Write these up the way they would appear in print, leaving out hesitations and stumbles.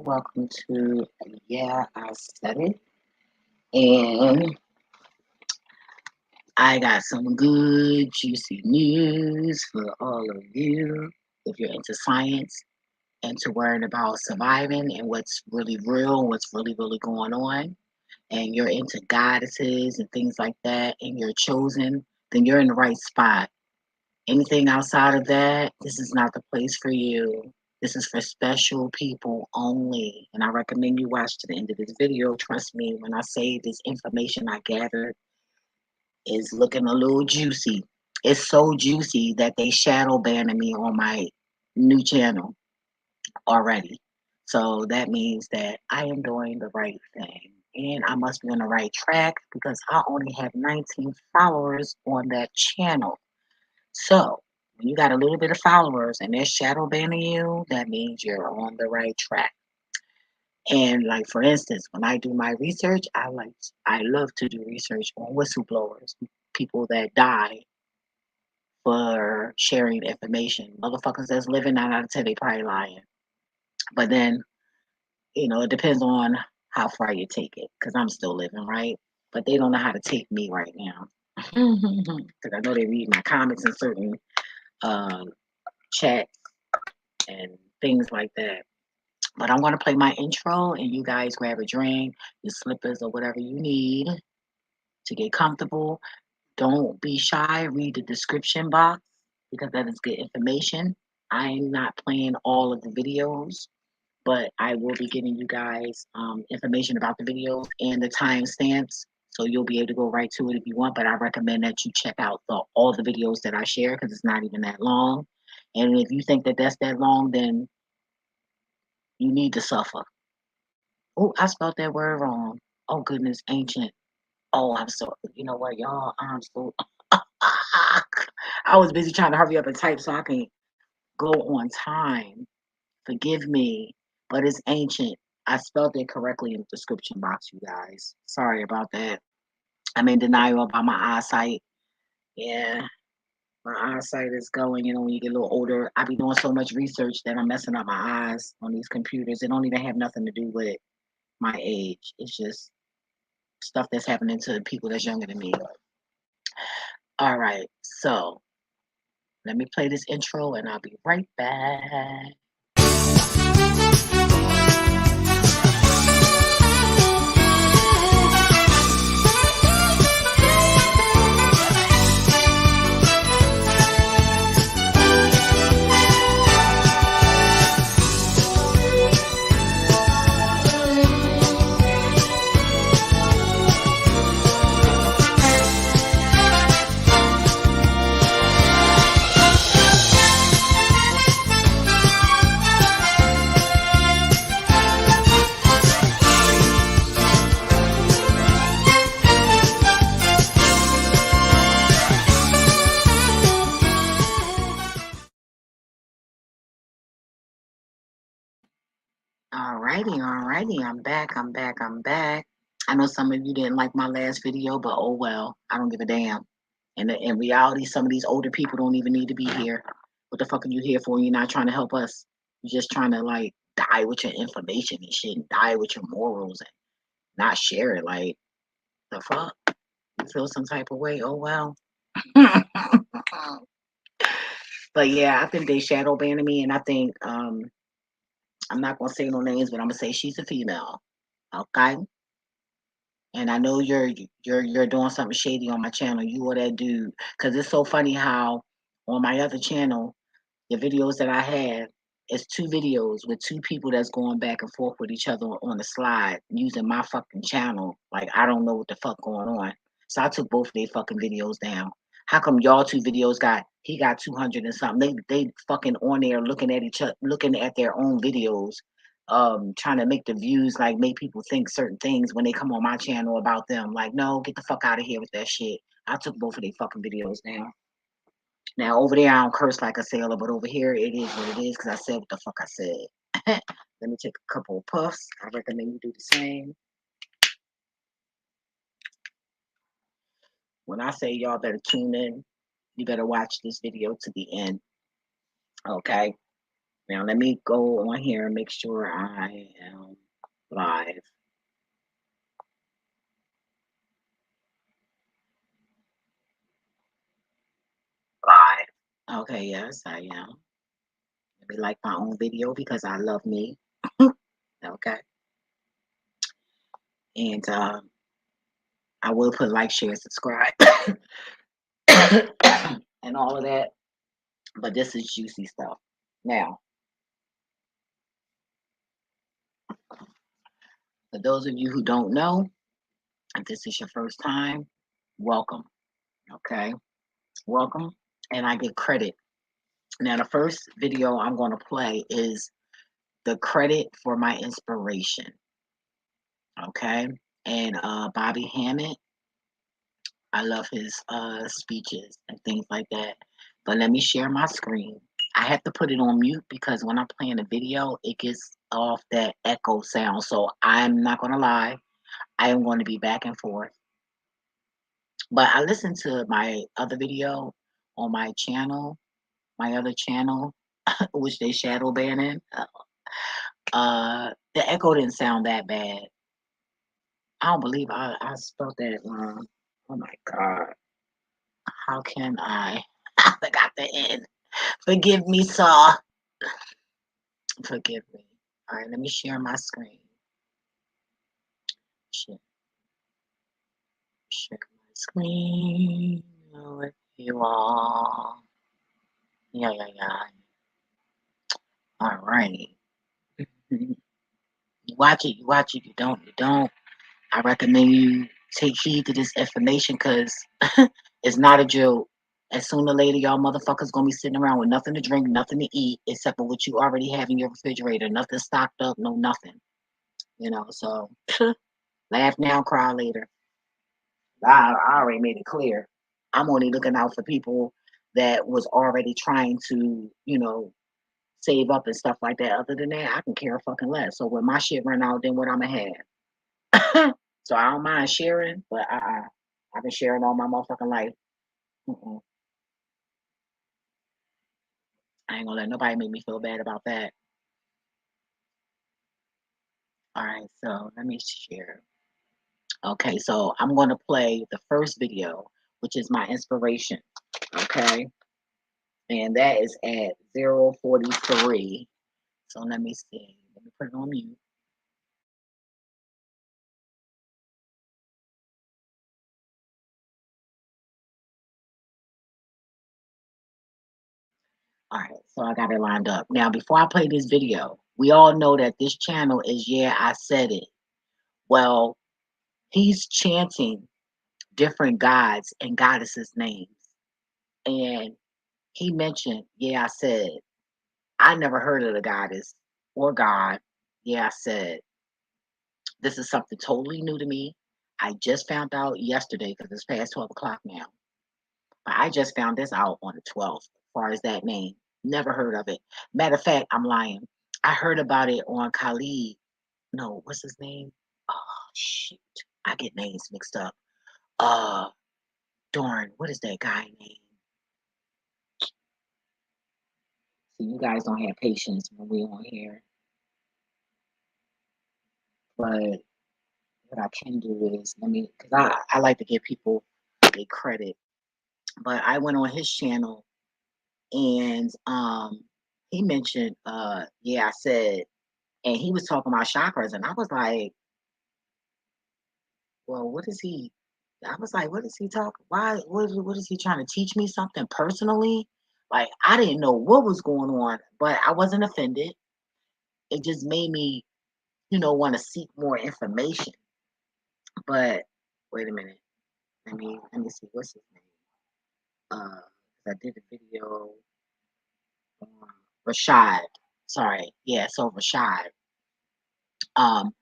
welcome to Yeah, I Said It. And I got some good, juicy news for all of you. If you're into science, into worrying about surviving and what's really real, what's really going on, and you're into goddesses and things like that, and you're chosen, then you're in the right spot. Anything outside of that, this is not the place for you. This is for special people only. And I recommend you watch to the end of this video. Trust me when I say this information I gathered is looking a little juicy. It's so juicy that they shadow banning me on my new channel already. So that means that I am doing the right thing. And I must be on the right track because I only have 19 followers on that channel. So when you got a little bit of followers and they're shadow banning you, that means you're on the right track. And like for instance, when I do my research, I love to do research on whistleblowers, people that die for sharing information. Motherfuckers that's living 9 out of 10, they probably lying. But then, it depends on how far you take it, because I'm still living, right? But they don't know how to take me right now. Because I know they read my comments in certain chat and things like that. But I'm going to play my intro and you guys grab a drink, your slippers, or whatever you need to get comfortable. Don't be shy. Read the description box because that is good information. I'm not playing all of the videos, but I will be giving you guys information about the videos and the timestamps. So you'll be able to go right to it if you want. But I recommend that you check out all the videos that I share because it's not even that long. And if you think that that's that long, then you need to suffer. Oh, I spelled that word wrong. Oh, goodness, ancient. Oh, I'm so, you know what, y'all? I'm so, I was busy trying to hurry up and type so I can go on time. Forgive me, but it's ancient. I spelled it correctly in the description box, you guys. Sorry about that. I'm in denial about my eyesight. Yeah, my eyesight is going. When you get a little older, I be doing so much research that I'm messing up my eyes on these computers. It don't even have nothing to do with my age. It's just stuff that's happening to people that's younger than me. All right, so let me play this intro and I'll be right back. Alrighty, I'm back. I know some of you didn't like my last video, but oh well, I don't give a damn. And in reality, some of these older people don't even need to be here. What the fuck are you here for? You're not trying to help us. You're just trying to like die with your information and shit and die with your morals and not share it. Like, the fuck? You feel some type of way? Oh well. But yeah, I think they shadow banning me, and I think I'm not gonna say no names, but I'm gonna say she's a female. Okay. And I know you're doing something shady on my channel. You or that dude. Cause it's so funny how on my other channel, the videos that I have, it's 2 videos with 2 people that's going back and forth with each other on the slide using my fucking channel. Like I don't know what the fuck going on. So I took both of their fucking videos down. How come y'all 2 videos he got 200 and something? They fucking on there looking at each other, looking at their own videos, trying to make the views like make people think certain things when they come on my channel about them. Like, no, get the fuck out of here with that shit. I took both of their fucking videos down. Now over there I don't curse like a sailor, but over here it is what it is because I said what the fuck I said. Let me take a couple of puffs. I recommend you do the same. When I say y'all better tune in, you better watch this video to the end. Okay? Now let me go on here and make sure I am live. Live. Okay, yes, I am. Let me like my own video because I love me. Okay. And I will put like, share, subscribe, and all of that. But this is juicy stuff. Now, for those of you who don't know, if this is your first time, welcome. Okay, welcome. And I get credit. Now, the first video I'm going to play is the credit for my inspiration. Okay, and Bobby Hammett. I love his speeches and things like that. But let me share my screen. I have to put it on mute because when I'm playing a video, it gets off that echo sound. So I'm not going to lie. I am going to be back and forth. But I listened to my other video on my channel, my other channel, which they shadow banning. The echo didn't sound that bad. I don't believe I spelled that wrong. Oh my God. How can I? I forgot the end. Forgive me, sir. Forgive me. All right, let me share my screen. Share my screen with you all. Yeah. All right. You watch it, you don't. I recommend you take heed to this information because it's not a joke. As sooner or later, y'all motherfuckers gonna be sitting around with nothing to drink, nothing to eat, except for what you already have in your refrigerator. Nothing stocked up, no nothing. You know, so laugh now, cry later. I already made it clear. I'm only looking out for people that was already trying to, save up and stuff like that. Other than that, I can care fucking less. So when my shit run out, then what I'ma have? So I don't mind sharing, but I've been sharing all my motherfucking life. Mm-mm. I ain't gonna let nobody make me feel bad about that. All right, so let me share. Okay, so I'm gonna play the first video, which is my inspiration. Okay, and that is at 0:43. So let me see. Let me put it on mute. All right, so I got it lined up. Now, before I play this video, we all know that this channel is Yeah, I Said It. Well, he's chanting different gods and goddesses' names. And he mentioned, Yeah, I said. I never heard of the goddess or God. Yeah, I said. This is something totally new to me. I just found out yesterday because it's past 12 o'clock now. But I just found this out on the 12th, as far as that name. Never heard of it. Matter of fact, I'm lying. I heard about it on Khalid. No, what's his name? Oh, shit. I get names mixed up. Uh, darn, what is that guy name? See, you guys don't have patience when we on here. But what I can do is, because I like to give people a credit. But I went on his channel and he mentioned, yeah, I said, and he was talking about chakras, and I was like, well, what is he? I was like, what is he talking? Why? What is he trying to teach me something personally? Like, I didn't know what was going on, but I wasn't offended. It just made me, want to seek more information. But wait a minute. Let me see. What's his name? I did a video on Rashad. Sorry. Yeah. So Rashad. Um,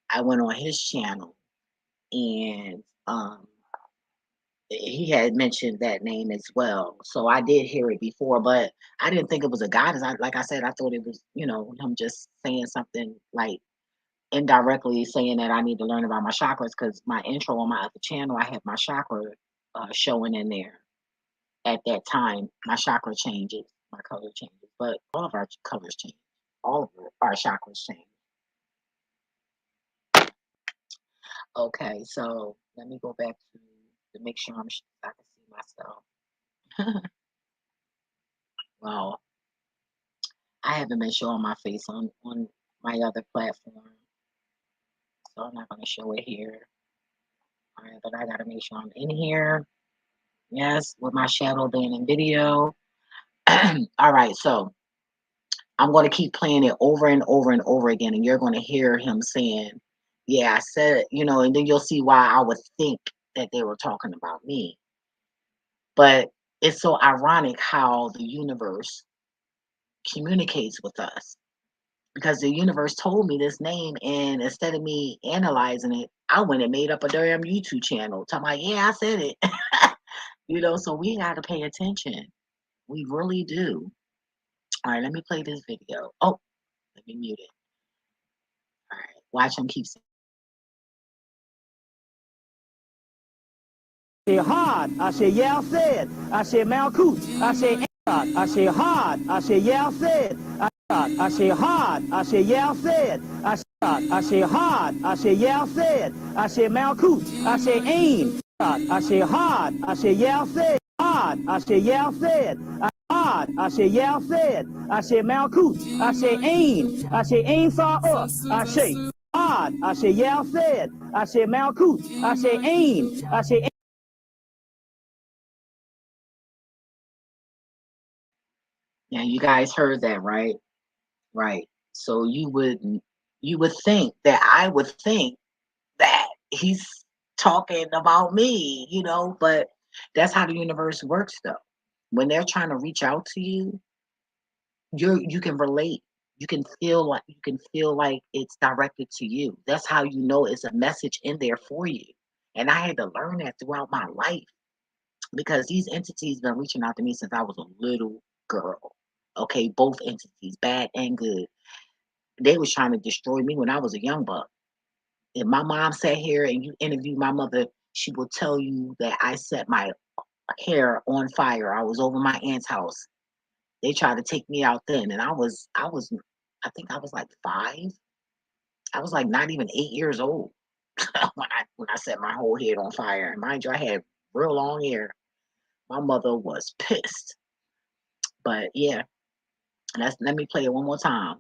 I went on his channel and he had mentioned that name as well. So I did hear it before, but I didn't think it was a goddess. Like I said, I thought it was, him just saying something like indirectly saying that I need to learn about my chakras because my intro on my other channel, I have my chakra showing in there at that time. My chakra changes, my color changes. but all of our colors change. All of our chakras change. Okay, so let me go back to make sure I can see myself. Well, I haven't been showing my face on my other platform, so I'm not going to show it here. All right, but I got to make sure I'm in here. Yes, with my shadow being in video. All right, so I'm going to keep playing it over and over and over again, and you're going to hear him saying, yeah, I said it, you know, and then you'll see why I would think that they were talking about me. But it's so ironic how the universe communicates with us, because the universe told me this name, and instead of me analyzing it, I went and made up a damn YouTube channel talking about, yeah, I said it. You know, so we got to pay attention. We really do. All right, let me play this video. Oh, let me mute it. All right, watch him keep saying. Hard. I say, yeah, I said. I say, Malkuth. I say, I say, hard. I say, yeah, I said. I say, hard. I say, yeah, I said. I say, hard. I say, yeah, I said. I say, Malkuth. I say, ain. I say, hard. I say, yeah, I said. Hard. I say, yeah, I said. Hard. I say, yeah, I said. I say, Malkuth. I say, ain. I say, ain far up. I say, hard. I say, yeah, I said. I say, Malkuth. I say, ain. I say, Yeah, you guys heard that, right? Right. So you would think that I would think that he's talking about me, you know, but that's how the universe works though. When they're trying to reach out to you, you can relate. You can feel like it's directed to you. That's how you know it's a message in there for you. And I had to learn that throughout my life, because these entities been reaching out to me since I was a little girl. Okay, both entities, bad and good. They was trying to destroy me when I was a young buck. If my mom sat here and you interviewed my mother, she will tell you that I set my hair on fire. I was over my aunt's house. They tried to take me out then, and I think I was like 5. I was like not even 8 years old when I set my whole head on fire. And mind you, I had real long hair. My mother was pissed. But yeah, let me play it one more time.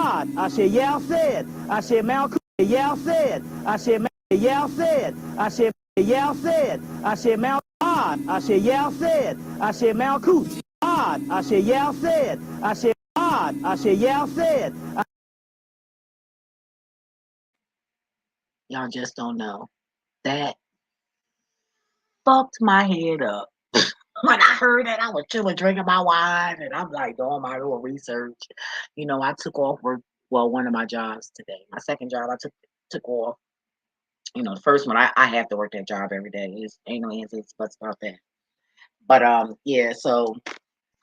hard. I said, yeah, I said. I said, Malcolm, yeah, I said. I said, yeah, I said. I said, yeah, I said. I said, Malcolm, hard. I said, yeah, I said. I said, Malcolm, hard. I said, yeah, I said. I said, hard. I said, yeah, I said. Y'all just don't know. That fucked my head up. When I heard that, I was chilling, drinking my wine, and I'm like doing my little research. You know, I took off work. Well, one of my jobs today. My second job, I took off. You know, the first one, I have to work that job every day. It's ain't no answers ifs, buts about that. But yeah. So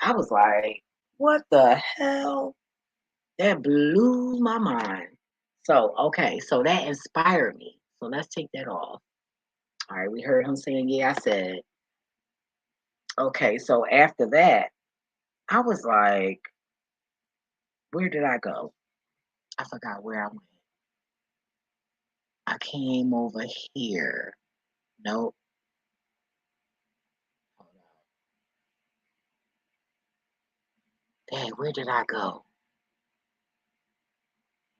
I was like, what the hell? That blew my mind. So okay, so that inspired me. So let's take that off. All right, we heard him saying, yeah, I said. Okay, so after that, I was like, where did I go? I forgot where I went. I came over here. Nope. Hold on. Dang, where did I go?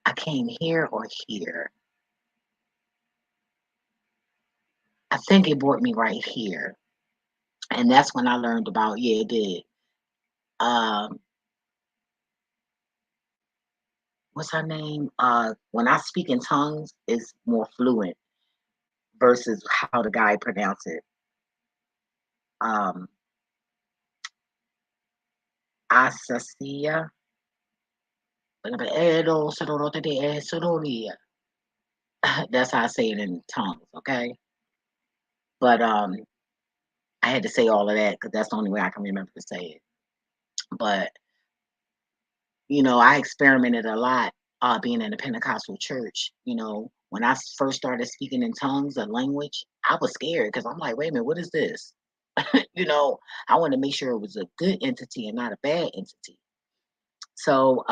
I came here or here. I think it brought me right here. And that's when I learned about, yeah, it did. Um, what's her name? When I speak in tongues, it's more fluent versus how the guy pronounced it. Um, Asasia. That's how I say it in tongues, okay? But I had to say all of that because that's the only way I can remember to say it. But you know, I experimented a lot being in a Pentecostal church. You know, when I first started speaking in tongues and language, I was scared because I'm like, wait a minute, what is this? You know, I want to make sure it was a good entity and not a bad entity. So,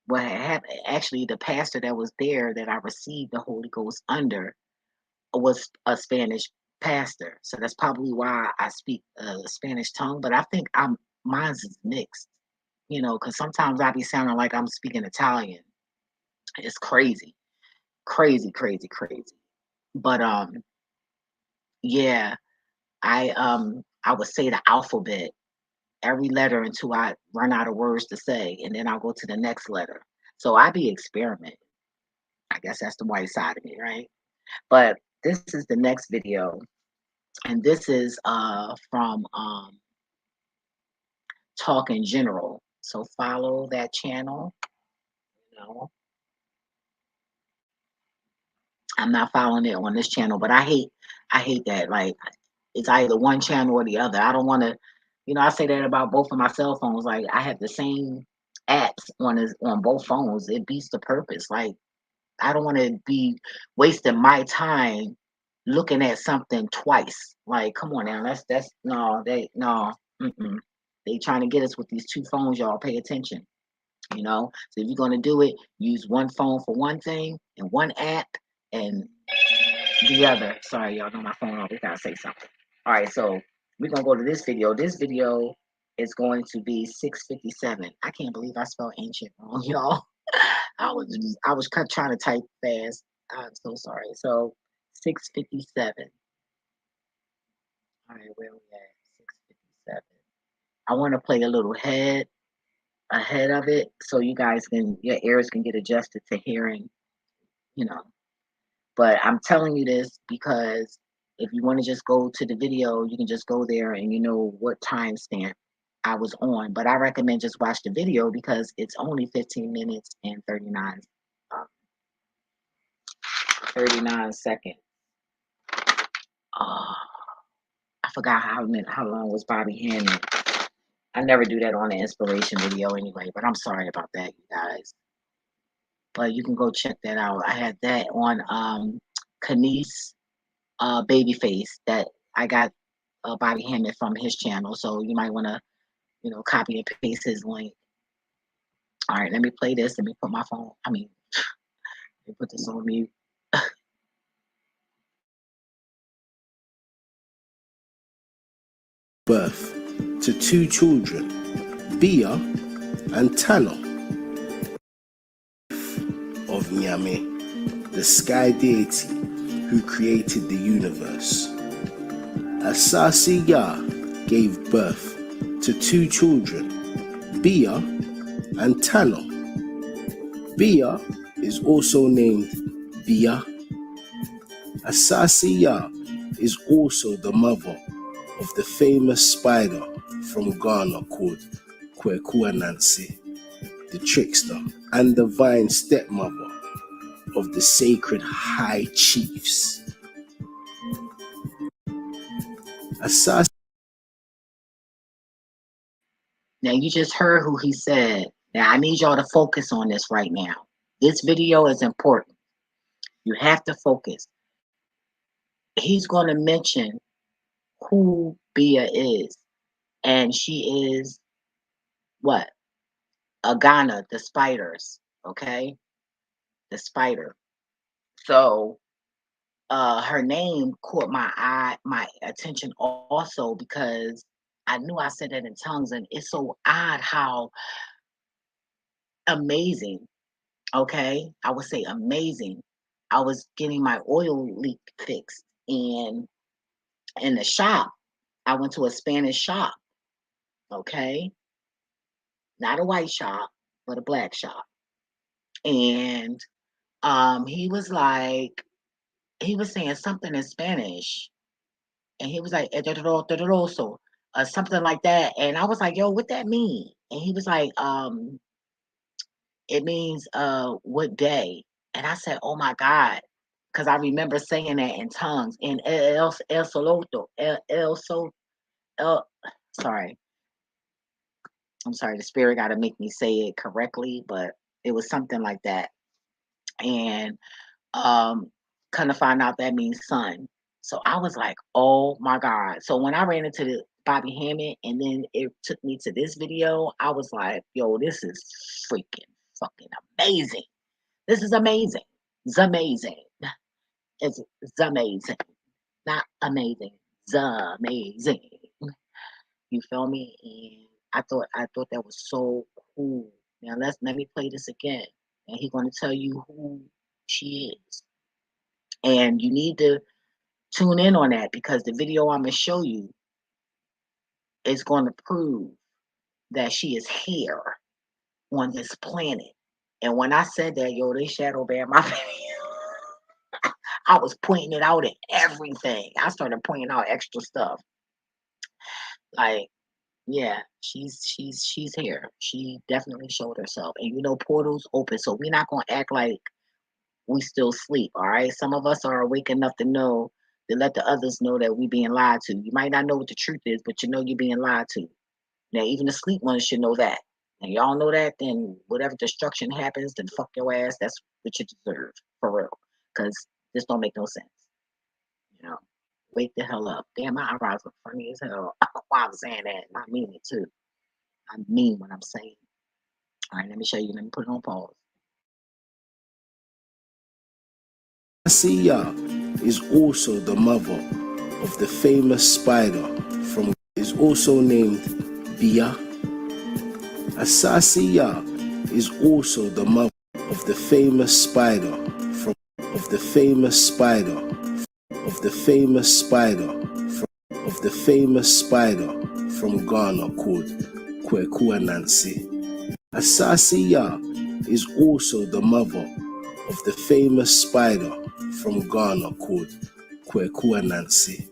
what had happened, actually, the pastor that was there that I received the Holy Ghost under was a Spanish pastor. So that's probably why I speak Spanish tongue. But I think mine's is mixed, you know, because sometimes I be sounding like I'm speaking Italian. It's crazy, crazy, crazy, crazy. But yeah, I would say the alphabet every letter until I run out of words to say, and then I'll go to the next letter. So I be experimenting. I guess that's the white side of me, right? But this is the next video, and this is from Talk in General. So follow that channel. You know, I'm not following it on this channel, but I hate that. Like, it's either one channel or the other. I don't want to, you know, I say that about both of my cell phones. Like, I have the same apps on both phones. It beats the purpose. Like, I don't want to be wasting my time looking at something twice. Like, come on now, that's no, they no, mm-mm. They trying to get us with these two phones, y'all. Pay attention, you know. So if you're gonna do it, use one phone for one thing and one app, and the other. Sorry, y'all know my phone always gotta say something. All right, so we're gonna go to this video. This video is going to be 6:57. I can't believe I spelled ancient wrong, y'all. I was trying to type fast. I'm so sorry. So 6:57. All right, where we at? 6:57. I want to play a little ahead of it so you guys your ears can get adjusted to hearing, you know. But I'm telling you this because if you want to just go to the video, you can just go there and you know what timestamp I was on. But I recommend just watch the video because it's only 15 minutes and 39 seconds. Uh, I forgot how long was Bobby Hammett. I never do that on the inspiration video anyway, but I'm sorry about that, you guys. But you can go check that out. I had that on KINCEE Babyface that I got Bobby Hammett from his channel. So you might want to, you know, copy and paste his link. All right, let me play this. Let me put my phone. Let me put this on mute. Birth to two children, Bia and Tano of Nyame, the sky deity who created the universe. Asasi Ya gave birth to two children, Bia and Tano. Bia is also named Bia. Asasi Ya is also the mother of the famous spider from Ghana called Kwekua Nancy, the trickster, and the divine stepmother of the sacred high chiefs. Asasi. Now you just heard who he said. Now I need y'all to focus on this right now. This video is important. You have to focus. He's going to mention who Bia is, and she is what? A Ghana, the spiders. Okay, the spider. So her name caught my attention also because I knew I said that in tongues, and it's so odd how amazing. Okay, I would say amazing. I was getting my oil leak fixed, and in the shop, I went to a Spanish shop. Okay, not a white shop, but a black shop, and he was like, he was saying something in Spanish, and he was like, something like that. And I was like, yo, what that mean? And he was like, it means what day? And I said, oh my God. Because I remember saying that in tongues in el soloto, el, sorry. I'm sorry, the spirit got to make me say it correctly, but it was something like that. And Kind of find out that means son. So I was like, oh my God. So when I ran into the Bobby Hammett and then it took me to this video, I was like, yo, this is freaking fucking amazing. This is amazing. It's amazing. It's amazing. Not amazing. It's amazing. You feel me? And I thought that was so cool. Now let me play this again. And he's gonna tell you who she is. And you need to tune in on that because the video I'm gonna show you is gonna prove that she is here on this planet. And when I said that, yo, they shadow banned my video. I was pointing it out at everything. I started pointing out extra stuff. Like, yeah, she's here. She definitely showed herself. And you know, portals open, so we're not gonna act like we still sleep. All right. Some of us are awake enough to know to let the others know that we being lied to. You might not know what the truth is, but you know you're being lied to. Now, even the sleep ones should know that. And y'all know that, then whatever destruction happens, then fuck your ass. That's what you deserve, for real. Because this don't make no sense. You know, wake the hell up. Damn, my eyebrows look funny as hell. While I'm saying that, and I mean it too. I mean what I'm saying. All right, let me show you. Let me put it on pause. Asiya is also the mother of the famous spider from is also named Bia. Asasiya is also the mother of the famous spider from of the famous spider of the famous spider from of the famous spider from Ghana called Nancy. Asasiya is also the mother of the famous spider from Ghana called Nancy.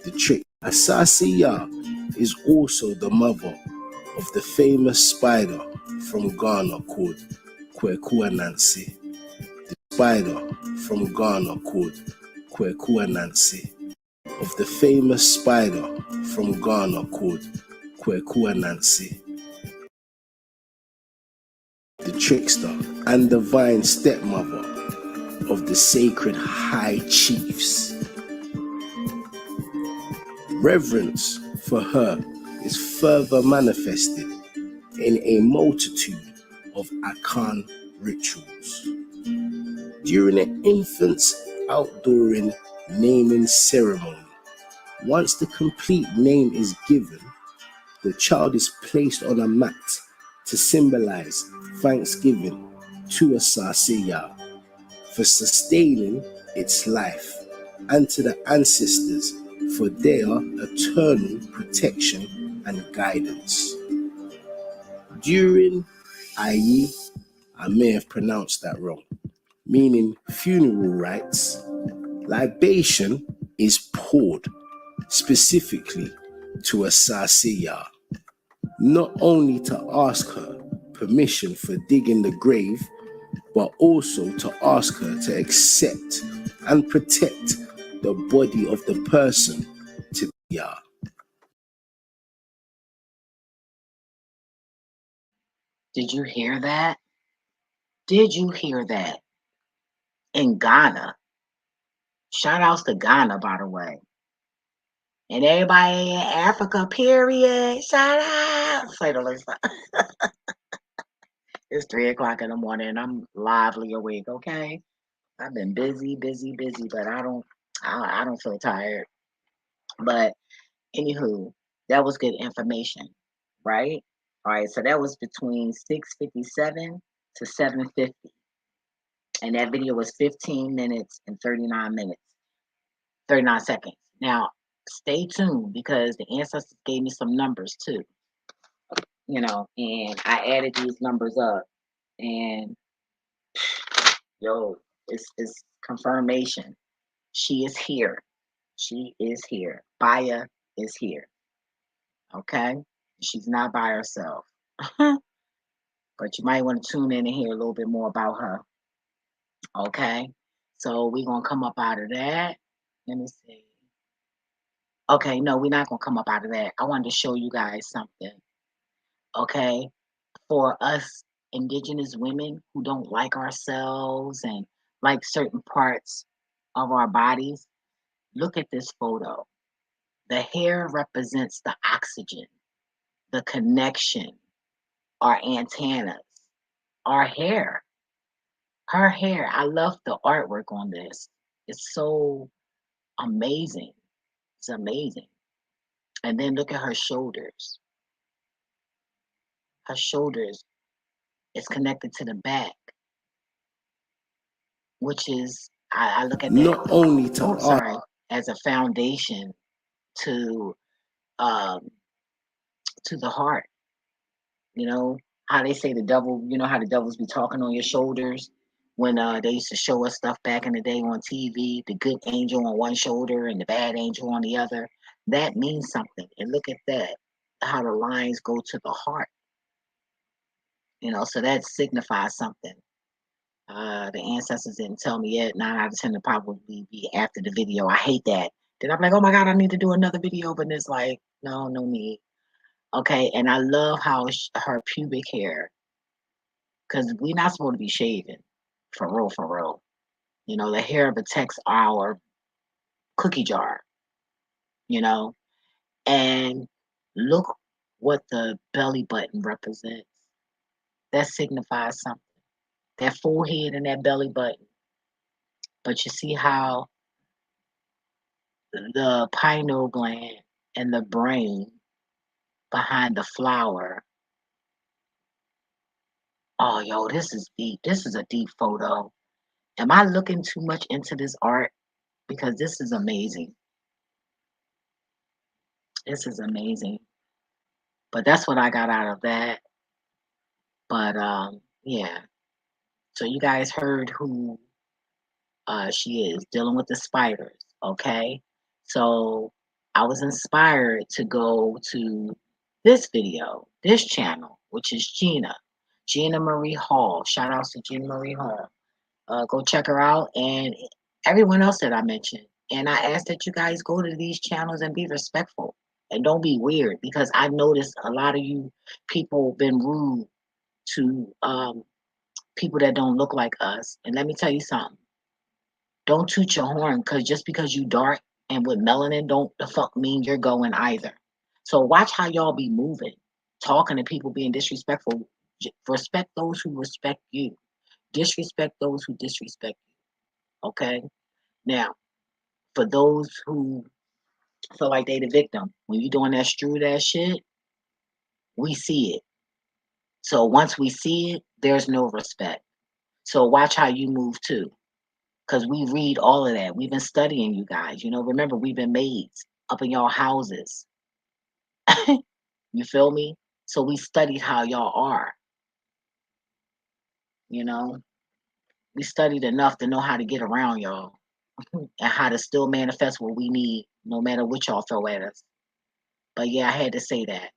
The trick. Asasiya is also the mother of the famous spider from Ghana called Nancy. The spider from Ghana called Nancy. Of the famous spider from Ghana called Nancy. The trickster and divine stepmother of the sacred high chiefs. Reverence for her is further manifested in a multitude of Akan rituals. During an infant's outdooring naming ceremony, once the complete name is given, the child is placed on a mat to symbolize thanksgiving to Asasiya for sustaining its life and to the ancestors for their eternal protection and guidance. During Ayi, I may have pronounced that wrong, meaning funeral rites, libation is poured specifically to Asasiya, not only to ask her permission for digging the grave, but also to ask her to accept and protect the body of the person to Yah. Did you hear that? Did you hear that? In Ghana. Shout outs to Ghana, by the way. And everybody in Africa, period. Shout out. Say the least. It's 3 o'clock in the morning and I'm lively awake, okay? I've been busy, but I don't feel tired. But anywho, that was good information, right? All right, so that was between 6:57 to 7:50. And that video was 15 minutes and 39 seconds. Now, stay tuned because the ancestors gave me some numbers too, you know, and I added these numbers up. And yo, it's confirmation. She is here. She is here. Baya is here. Okay? She's not by herself. But you might want to tune in and hear a little bit more about her. Okay? So we're going to come up out of that. Let me see. Okay, no, we're not going to come up out of that. I wanted to show you guys something. Okay? For us indigenous women who don't like ourselves and like certain parts of our bodies. Look at this photo. The hair represents the oxygen, the connection, our antennas, our hair, her hair. I love the artwork on this. It's so amazing. It's amazing. And then look at her shoulders. Her shoulders is connected to the back, which is, I look at that, not only to oh, art, sorry, as a foundation to um to the heart. You know how they say the devil, you know how the devils be talking on your shoulders when they used to show us stuff back in the day on TV, the good angel on one shoulder and the bad angel on the other. That means something. And look at that, how the lines go to the heart. So that signifies something. The ancestors didn't tell me yet. 9 out of 10 will probably be after the video. I hate that. Then I'm like, oh my God, I need to do another video, but it's like, no need. Okay, and I love how her pubic hair, because we're not supposed to be shaving, for real, for real. The hair protects our cookie jar, you know, and look what the belly button represents. That signifies something. That forehead and that belly button. But you see how the pineal gland and the brain behind the flower. Oh, yo, this is deep. This is a deep photo. Am I looking too much into this art? Because this is amazing. This is amazing. But that's what I got out of that. But yeah. So you guys heard who she is, dealing with the spiders. Okay. So I was inspired to go to this video, this channel, which is Gina Marie Hall. Shout out to Gina Marie Hall. Go check her out, and everyone else that I mentioned. And I ask that you guys go to these channels and be respectful and don't be weird, because I noticed a lot of you people been rude to people that don't look like us. And let me tell you something. Don't toot your horn, just because you dark and with melanin don't the fuck mean you're going either. So watch how y'all be moving, talking to people, being disrespectful. Respect those who respect you. Disrespect those who disrespect you. Okay? Now, for those who feel like they the victim, when you doing that screwed ass shit, we see it. So once we see it, there's no respect. So watch how you move too. Because we read all of that. We've been studying you guys. Remember, we've been maids up in y'all houses. You feel me? So we studied how y'all are. We studied enough to know how to get around y'all and how to still manifest what we need, no matter what y'all throw at us. But yeah, I had to say that.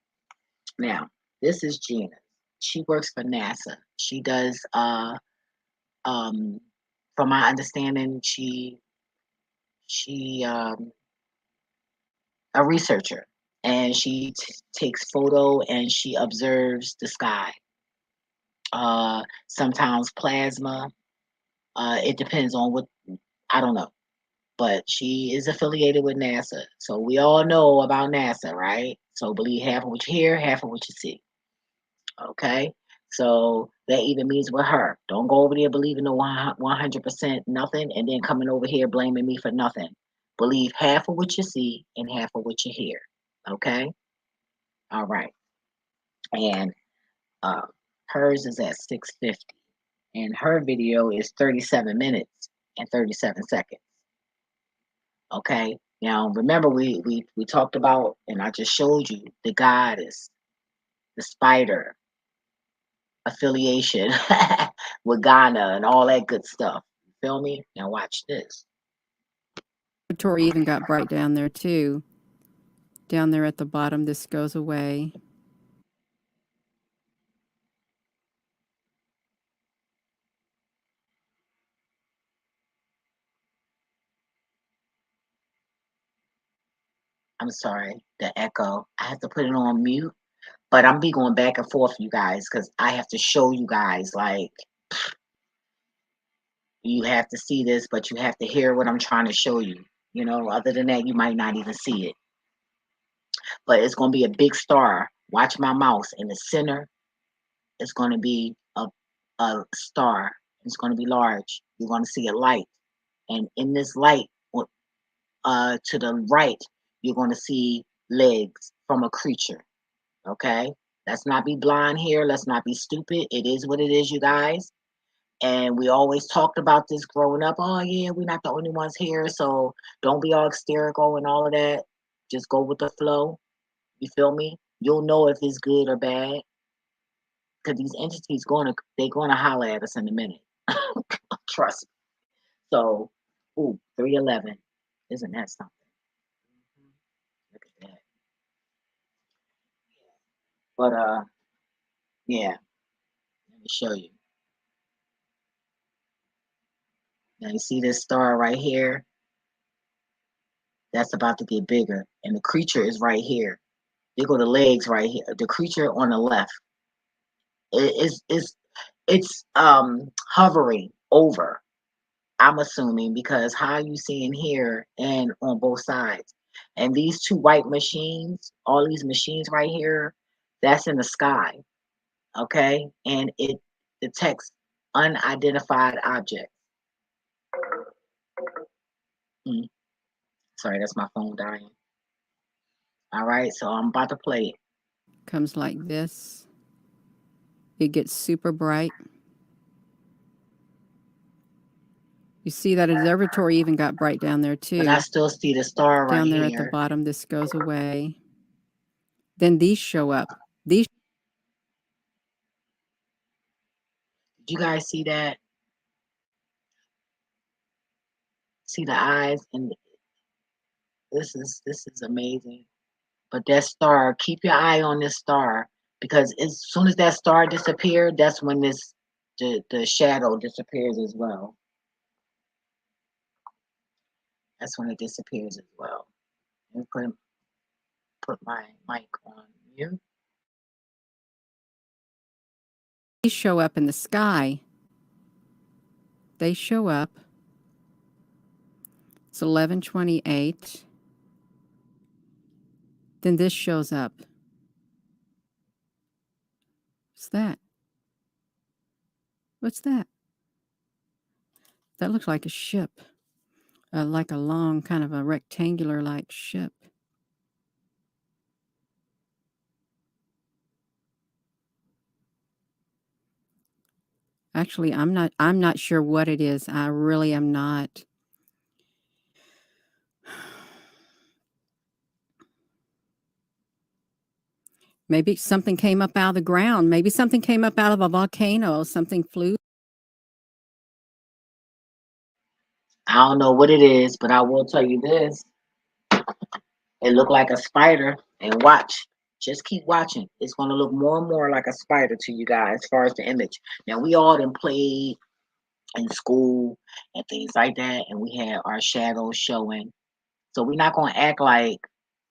Now, this is Gina. She works for NASA. She does, from my understanding, she a researcher, and she takes photo and she observes the sky. Sometimes plasma. It depends on what, I don't know, but she is affiliated with NASA. So we all know about NASA, right? So believe half of what you hear, half of what you see. Okay. So that even means with her. Don't go over there believing the 100% nothing and then coming over here blaming me for nothing. Believe half of what you see and half of what you hear. Okay. All right. And uh, hers is at 6:50, and her video is 37 minutes and 37 seconds. Okay. Now remember, we talked about, and I just showed you the goddess, the spider affiliation with Ghana and all that good stuff. You feel me? Now watch this. Tori even got bright down there too. Down there at the bottom, this goes away. I'm sorry, the echo. I have to put it on mute, but I'm be going back and forth, you guys, because I have to show you guys, like, You have to see this, but you have to hear what I'm trying to show you. You know, other than that, you might not even see it. But it's going to be a big star. Watch my mouse. In the center, it's going to be a star. It's going to be large. You're going to see a light. And in this light, to the right, you're going to see legs from a creature. Okay? Let's not be blind here. Let's not be stupid. It is what it is, you guys. And we always talked about this growing up. Oh, yeah, we're not the only ones here. So don't be all hysterical and all of that. Just go with the flow. You feel me? You'll know if it's good or bad. Because these entities they're gonna holler at us in a minute. Trust me. So, 311. Isn't that something? Look at that. But yeah, let me show you. Now you see this star right here? That's about to get bigger. And the creature is right here. There go the legs right here. The creature on the left. It's hovering over. I'm assuming, because how you seeing here and on both sides. And these two white machines, all these machines right here, that's in the sky. Okay? And it detects unidentified objects. Sorry, that's my phone dying. All right, so I'm about to play it. Comes like this. It gets super bright. You see that observatory even got bright down there too. But I still see the star right down there here. At the bottom, this goes away. Then these show up. These. Did you guys see that? See the eyes, and this is amazing. But that star, keep your eye on this star, because as soon as that star disappeared, that's when the shadow disappears as well. That's when it disappears as well. Let me put my mic on mute. These show up in the sky. They show up. It's 11:28. Then this shows up. What's that? What's that? That looks like a ship. Like a long, kind of a rectangular-like ship. Actually, I'm not sure what it is. I really am not. Maybe something came up out of the ground. Maybe something came up out of a volcano. Something flew. I don't know what it is, but I will tell you this. It looked like a spider, and watch. Just keep watching. It's going to look more and more like a spider to you guys as far as the image. Now, we all done played in school and things like that, and we had our shadows showing. So we're not going to act like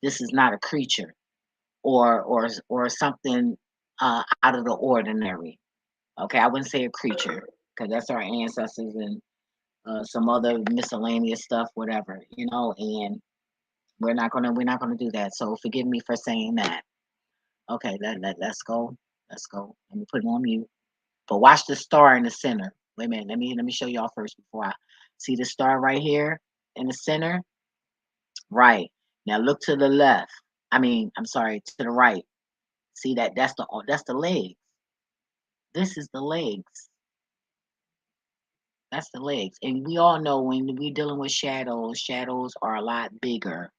this is not a creature or something out of the ordinary. Okay, I wouldn't say a creature, because that's our ancestors and some other miscellaneous stuff, whatever, you know. And we're not gonna do that. So forgive me for saying that. Okay, let's go. Let's go. Let me put it on mute. But watch the star in the center. Wait a minute. Let me show y'all first before I see the star right here in the center. Right. Now look to the left. I'm sorry, to the right. See that? That's the legs. This is the legs. That's the legs. And we all know when we're dealing with shadows, shadows are a lot bigger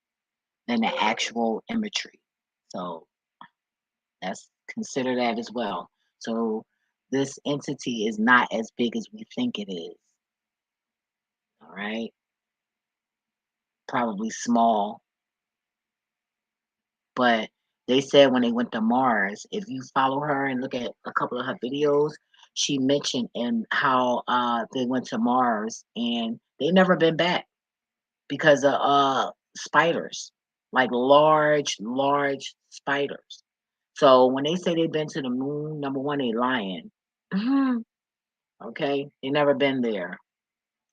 than the actual imagery. So that's consider that as well. So this entity is not as big as we think it is. All right. Probably small. But they said when they went to Mars, if you follow her and look at a couple of her videos, she mentioned in how they went to Mars and they never been back because of spiders, like large spiders. So when they say they've been to the moon, number one, they lying. Okay, they never been there.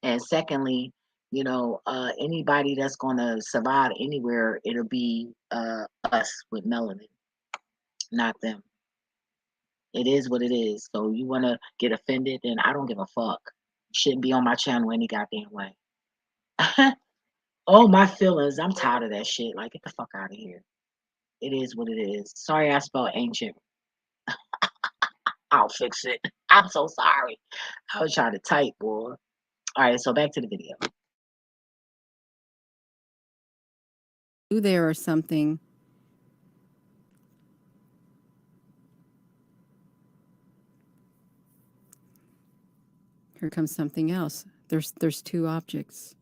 And secondly, anybody that's going to survive anywhere, it'll be us with melanin, not them. It is what it is. So you want to get offended, then I don't give a fuck. You shouldn't be on my channel any goddamn way. Oh, my feelings. I'm tired of that shit. Like, get the fuck out of here. It is what it is. Sorry I spelled ancient. I'll fix it. I'm so sorry. I was trying to type, boy. All right, so back to the video. There or something. Here comes something else. There's two objects.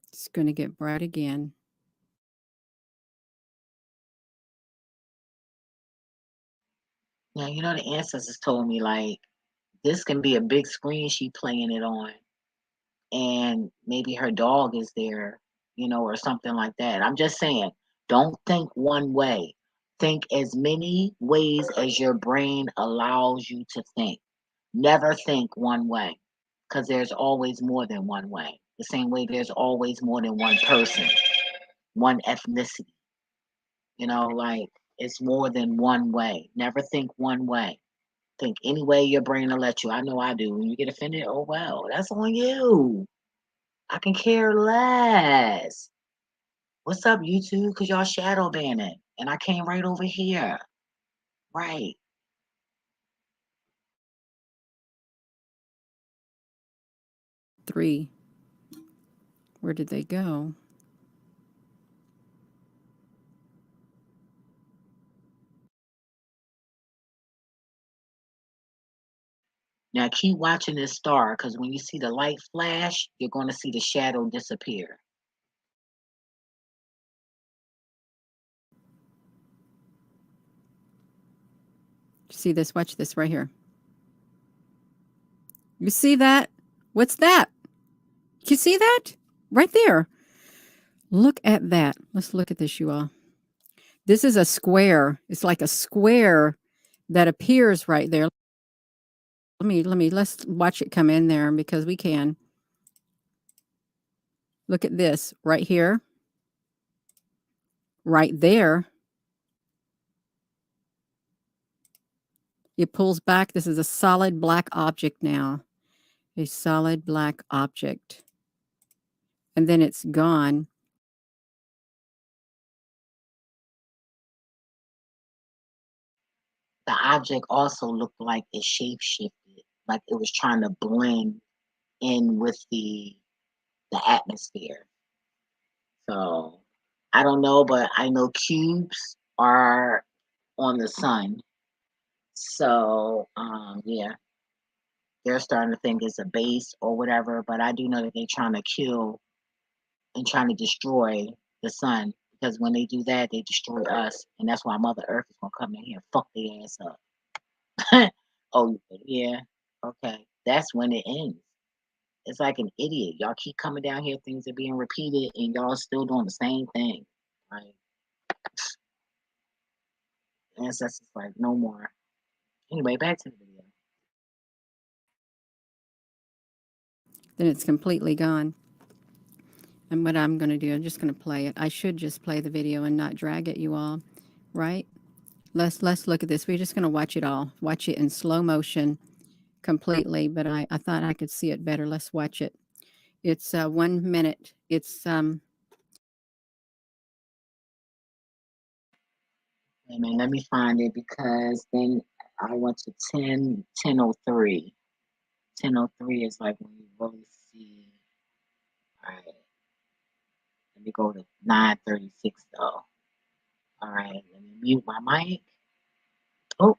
It's going to get bright again. Now, the ancestors told me, like, this can be a big screen she playing it on. And maybe her dog is there, or something like that. I'm just saying, don't think one way. Think as many ways as your brain allows you to think. Never think one way, because there's always more than one way. The same way there's always more than one person, one ethnicity. Like, it's more than one way. Never think one way. Think any way your brain will let you. I know I do. When you get offended, oh well, that's on you. I can care less. What's up, YouTube? Because y'all shadow banning. And I came right over here. Right. Three. Where did they go? Now keep watching this star, because when you see the light flash, you're going to see the shadow disappear. See this? Watch this right here. You see that? What's that? You see that? Right there. Look at that. Let's look at this, you all. This is a square. It's like a square that appears right there. Let's watch it come in there because we can. Look at this right here. Right there. It pulls back. This is a solid black object now. A solid black object. And then it's gone. The object also looked like it shape-shifted, like it was trying to blend in with the atmosphere. So I don't know, but I know cubes are on the sun. So yeah, they're starting to think it's a base or whatever, but I do know that they're trying to kill and trying to destroy the sun, because when they do that, they destroy us, and that's why Mother Earth is gonna come in here and fuck their ass up. Oh yeah, okay, that's when it ends. It's like an idiot. Y'all keep coming down here, things are being repeated, and y'all still doing the same thing. Like, ancestors, like, no more. Anyway, back to the video. Then it's completely gone. And what I'm going to do, I'm just going to play it. I should just play the video and not drag it, you all, right? Let's look at this. We're just going to watch it all. Watch it in slow motion completely, but I thought I could see it better. Let's watch it. It's 1 minute. It's Hey man, let me find it, because then I went to 10:03. 10:03 is like when you really see. All right, let me go to 9:36 though. All right, let me mute my mic. Oh,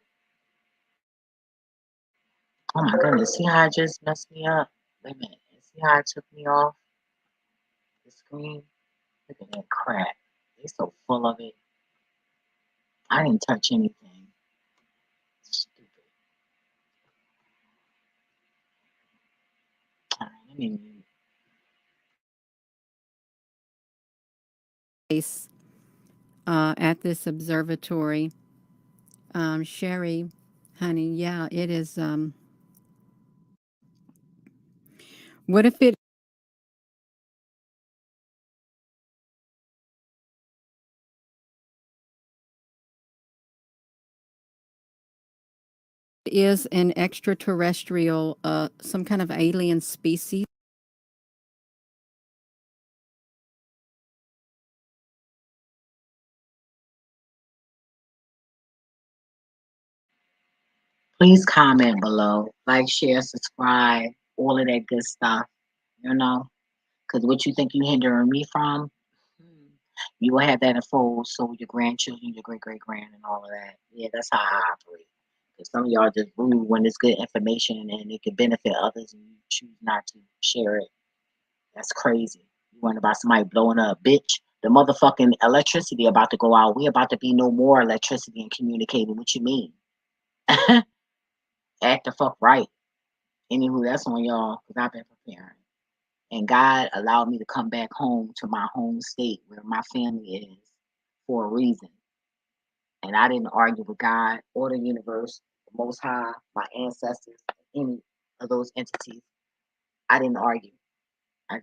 oh my goodness! See how it just messed me up? Wait a minute. See how it took me off the screen? Look at that crap. They're so full of it. I didn't touch anything. Stupid. All right, let me mute. At this observatory. Sherry, honey, yeah, it is What if it is an extraterrestrial, some kind of alien species? Please comment below. Like, share, subscribe, all of that good stuff. You know? Because what you think you hindering me from, you will have that in full, so your grandchildren, your great-great-grand, and all of that. Yeah, that's how I operate. Because some of y'all just rude when it's good information and it can benefit others and you choose not to share it. That's crazy. You want about somebody blowing up, bitch. The motherfucking electricity about to go out. We about to be no more electricity and communicating. What you mean? Act the fuck right. Anywho, that's on y'all because I've been preparing. And God allowed me to come back home to my home state where my family is for a reason. And I didn't argue with God or the universe, the Most High, my ancestors, any of those entities. I didn't argue. I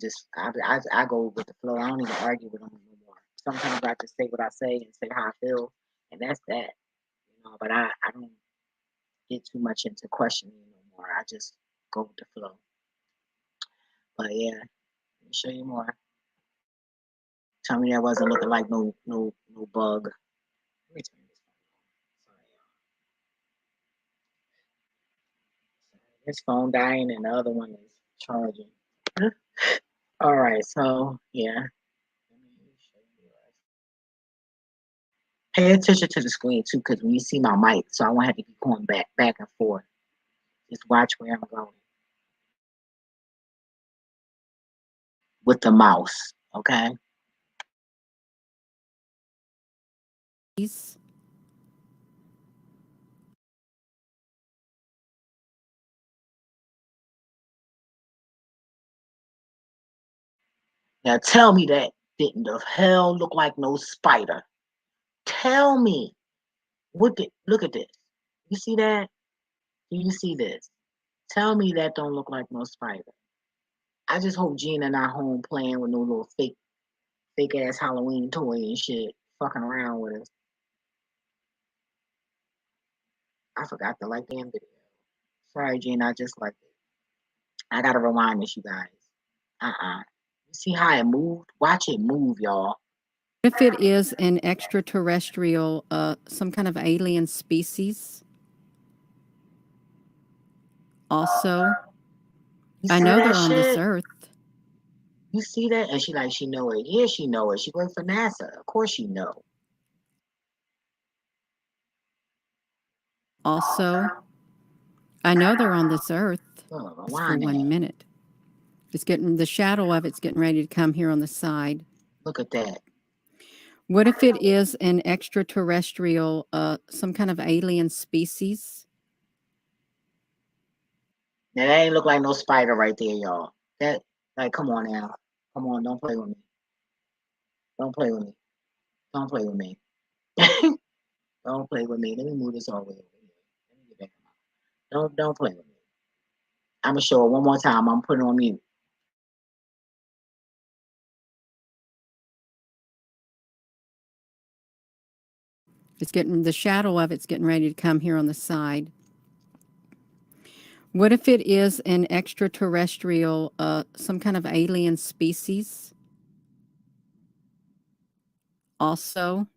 go with the flow. I don't even argue with them anymore. Sometimes I just say what I say and say how I feel, and that's that. But I don't get too much into questioning no more. I just go with the flow. But yeah, let me show you more. Tell me that wasn't looking like no bug. Let me turn this phone on. Sorry. This phone dying and the other one is charging. All right, so yeah. Pay attention to the screen too, because when you see my mic, so I won't have to keep going back and forth. Just watch where I'm going with the mouse, okay? Now tell me that didn't the hell look like no spider. Tell me. Look at this. You see that? Do you see this? Tell me that don't look like no spider. I just hope Gina not home playing with no little fake ass Halloween toy and shit, fucking around with us. I forgot to like the end video. Sorry, Gina, I just liked it. I gotta rewind this, you guys. You see how it moved? Watch it move, y'all. If it is an extraterrestrial, some kind of alien species? Also, I know they're on this earth. You see that? And she know it. Yeah, she know it. She worked for NASA. Of course she know. Also, I know they're on this earth for 1 minute. It's getting, the shadow of it's getting ready to come here on the side. Look at that. What if it is an extraterrestrial, some kind of alien species? Now that ain't look like no spider right there, y'all. That, like, come on now. Come on, don't play with me. Don't play with me. Don't play with me. Don't play with me. Let me move this all the way over here. Let me get back. Don't play with me. I'm gonna show it one more time. I'm putting it on mute. It's getting, the shadow of it's getting ready to come here on the side. What if it is an extraterrestrial, some kind of alien species? Also,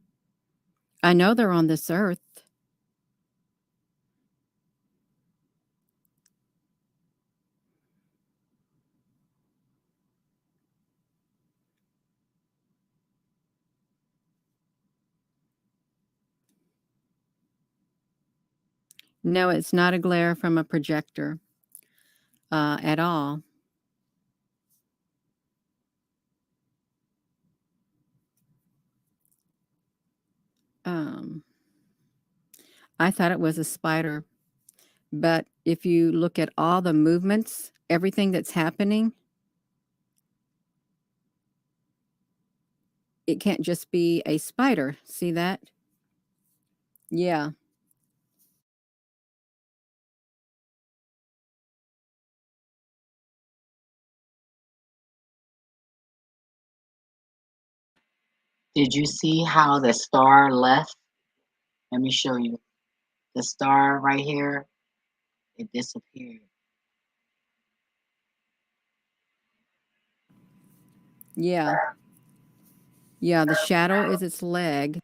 I know they're on this earth. No, it's not a glare from a projector at all. I thought it was a spider, but if you look at all the movements, everything that's happening, it can't just be a spider. See that? Yeah. Did you see how the star left? Let me show you. The star right here, it disappeared. Yeah. Yeah, the shadow is its leg.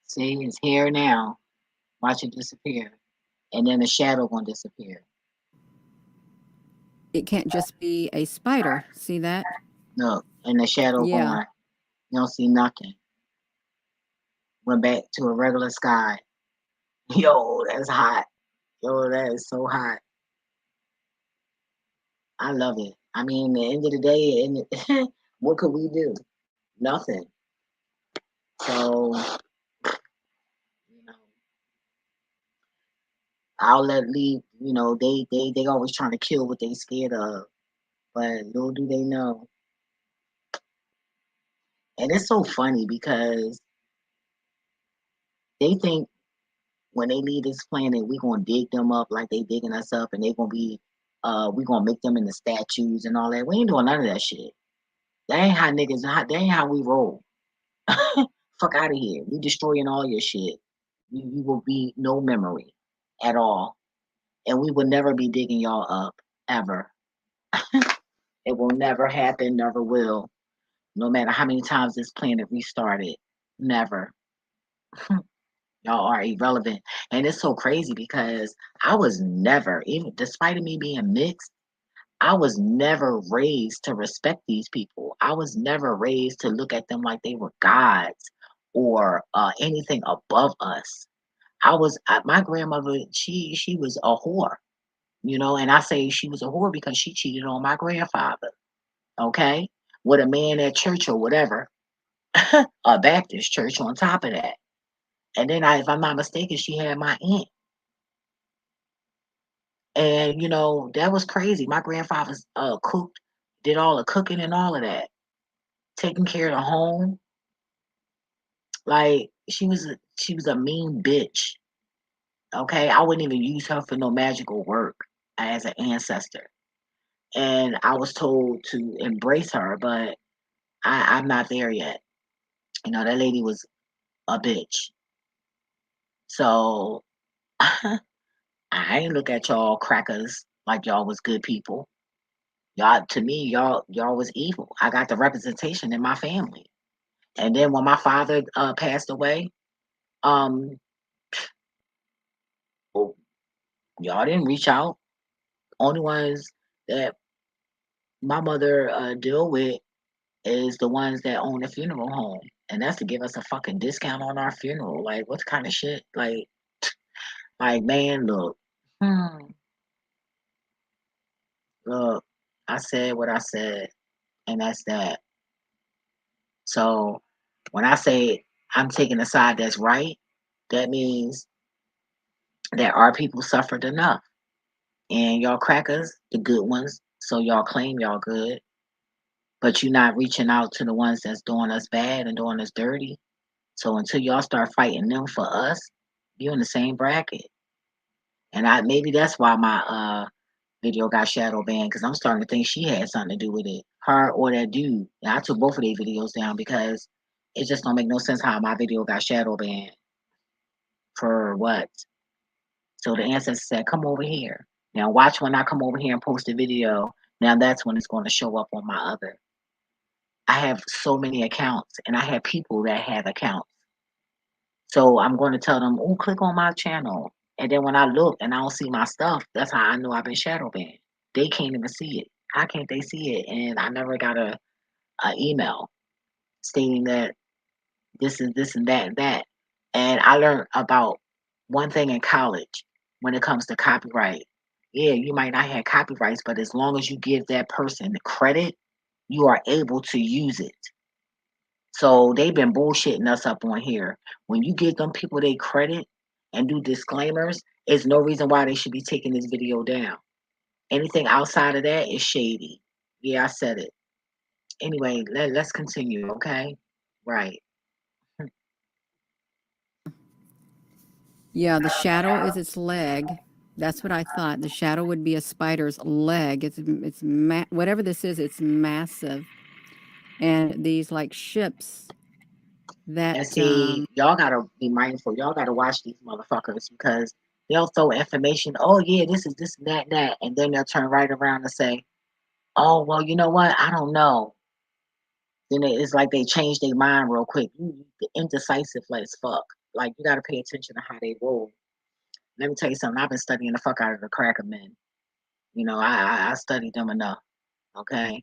See, it's here now. Watch it disappear. And then the shadow gonna disappear. It can't just be a spider. See that? Look, and the shadow Yeah. gone. You don't see nothing. Went back to a regular sky. Yo, that's hot. Yo, that is so hot. I love it. I mean, at the end of the day, and what could we do? Nothing. So, you know, I'll let leave. You know, they always trying to kill what they scared of, but little do they know. And it's so funny because they think when they leave this planet, we gonna dig them up like they digging us up, and they gonna be, we gonna make them into statues and all that. We ain't doing none of that shit. That ain't how niggas. That ain't how we roll. Fuck out of here. We destroying all your shit. You will be no memory at all, and we will never be digging y'all up ever. It will never happen. Never will. No matter how many times this planet restarted. Never. Y'all are irrelevant. And it's so crazy because I was never, even despite me being mixed, I was never raised to respect these people. I was never raised to look at them like they were gods or anything above us. My grandmother, she was a whore, you know, and I say she was a whore because she cheated on my grandfather, okay, with a man at church or whatever, a Baptist church on top of that. And then if I'm not mistaken, she had my aunt. And you know, that was crazy. My grandfather's cooked, did all the cooking and all of that, taking care of the home. Like she was a mean bitch. Okay. I wouldn't even use her for no magical work as an ancestor. And I was told to embrace her, but I'm not there yet. You know, that lady was a bitch. So I ain't look at y'all crackers like y'all was good people. Y'all, to me, y'all was evil. I got the representation in my family. And then when my father passed away, um, well, y'all didn't reach out. Only ones that my mother deal with is the ones that own the funeral home, and that's to give us a fucking discount on our funeral. Like, what kind of shit? Like, man, look, hmm, look, I said what I said, and that's that. So when I say I'm taking a side that's right, that means that our people suffered enough. And y'all crackers, the good ones, so y'all claim y'all good, but you're not reaching out to the ones that's doing us bad and doing us dirty. So until y'all start fighting them for us, you're in the same bracket. And I maybe that's why my video got shadow banned because I'm starting to think she had something to do with it. Her or that dude. And I took both of their videos down because it just don't make no sense how my video got shadow banned. For what? So the ancestor said, come over here. Now watch when I come over here and post a video. Now that's when it's going to show up on my other. I have so many accounts and I have people that have accounts. So I'm going to tell them, oh, click on my channel. And then when I look and I don't see my stuff, that's how I know I've been shadow banned. They can't even see it. How can't they see it? And I never got a email stating that this is this and that and that. And I learned about one thing in college when it comes to copyright. Yeah, you might not have copyrights, but as long as you give that person the credit, you are able to use it. So they've been bullshitting us up on here. When you give them people they credit and do disclaimers, there's no reason why they should be taking this video down. Anything outside of that is shady. Yeah, I said it. Anyway, let's continue, okay? Right. Yeah, the shadow is its leg. That's what I thought. The shadow would be a spider's leg. Whatever this is, it's massive. and these like ships that And see, y'all gotta be mindful. Y'all gotta watch these motherfuckers because they'll throw information. Oh yeah, this is this and that, and then they'll turn right around and say, "Oh well, you know what? I don't know." Then it's like they change their mind real quick. You indecisive as fuck. Like you gotta pay attention to how they roll. Let me tell you something. I've been studying the fuck out of the cracker men. You know, I studied them enough. Okay.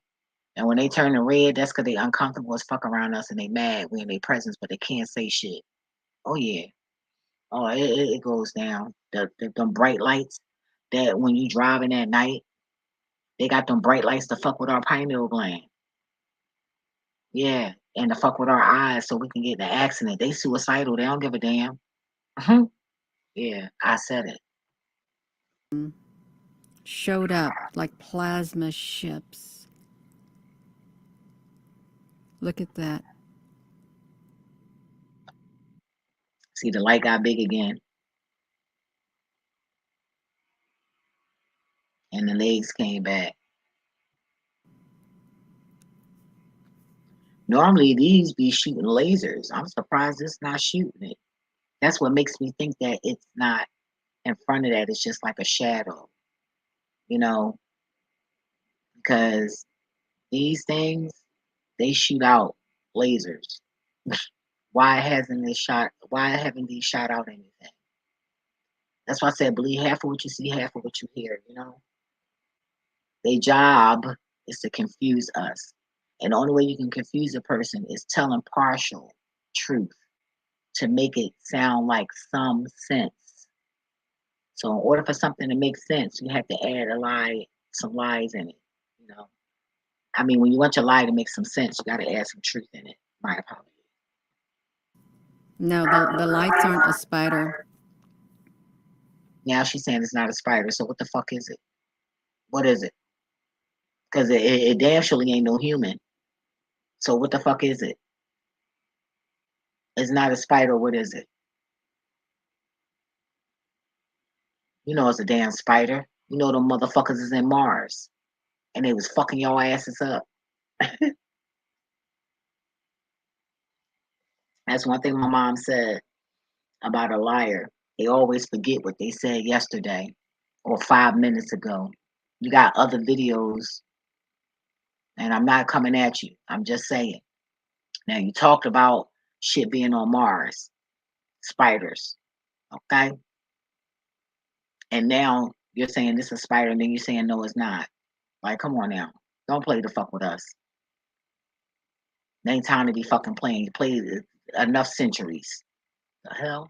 And when they turn to red, that's because they uncomfortable as fuck around us and they mad. We in their presence, but they can't say shit. Oh yeah. Oh, it goes down. Them bright lights that when you driving at night, they got them bright lights to fuck with our pineal gland. Yeah, and to fuck with our eyes so we can get in an accident. They suicidal. They don't give a damn. Yeah, I said it. showed up like plasma ships. Look at that. See, the light got big again. And the legs came back. Normally, these be shooting lasers. I'm surprised it's not shooting it. That's what makes me think that it's not in front of that. It's just like a shadow, you know, because these things, they shoot out lasers. Why haven't these shot out anything? That's why I said believe half of what you see, half of what you hear, you know? Their job is to confuse us. And the only way you can confuse a person is telling partial truth to make it sound like some sense. So in order for something to make sense, you have to add some lies in it, you know. I mean, when you want your lie to make some sense, you gotta add some truth in it. My apologies. No, the lights aren't a spider. Now she's saying it's not a spider. So what the fuck is it? What is it? Because it damn surely ain't no human. So what the fuck is it? It's not a spider. What is it? You know it's a damn spider. You know them motherfuckers is in Mars. And they was fucking your asses up. That's one thing my mom said about a liar. They always forget what they said yesterday or 5 minutes ago. You got other videos, and I'm not coming at you. I'm just saying. Now you talked about shit being on Mars, spiders, okay? And now you're saying this is a spider, and then you're saying no, it's not. Like, come on now. Don't play the fuck with us. It ain't time to be fucking playing. You played enough centuries. The hell?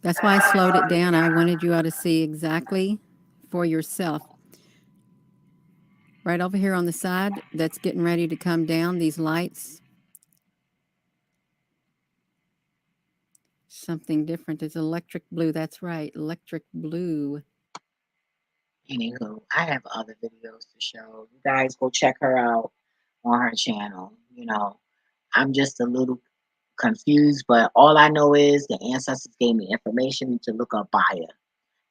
That's why I slowed it down. I wanted you all to see exactly for yourself. Right over here on the side, that's getting ready to come down, these lights. Something different. It's electric blue. That's right, electric blue. Anywho, I have other videos to show. You guys go check her out on her channel. You know, I'm just a little confused, but all I know is the ancestors gave me information to look up Baya.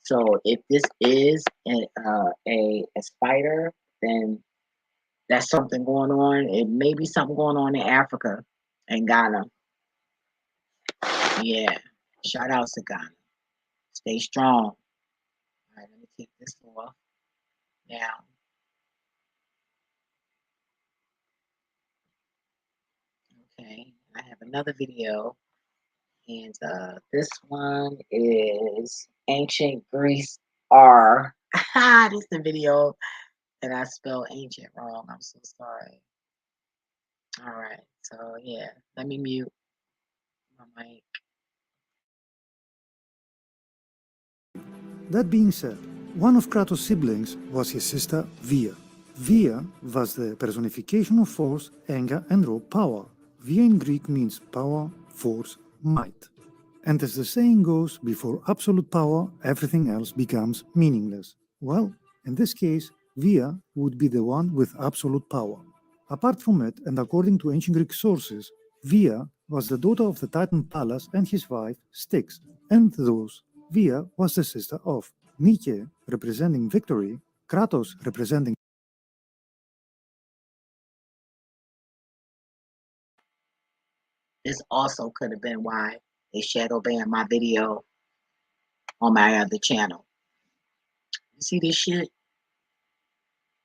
So if this is a spider, then that's something going on. It may be something going on in Africa and Ghana. Yeah. Shout out to Ghana. Stay strong. All right, let me take this off now. Okay, I have another video, and this one is Ancient Greece R. This is the video that I spelled ancient wrong. I'm so sorry. All right, so yeah, let me mute my mic. That being said, one of Kratos' siblings was his sister Via. Via was the personification of force, anger, and raw power. Via in Greek means power, force, might. And as the saying goes, before absolute power, everything else becomes meaningless. Well, in this case, Via would be the one with absolute power. Apart from it, and according to ancient Greek sources, Via was the daughter of the Titan Pallas and his wife Styx, and thus Via was the sister of Nike, representing victory, Kratos representing This also could have been why they shadow banned my video on my other channel. You see this shit?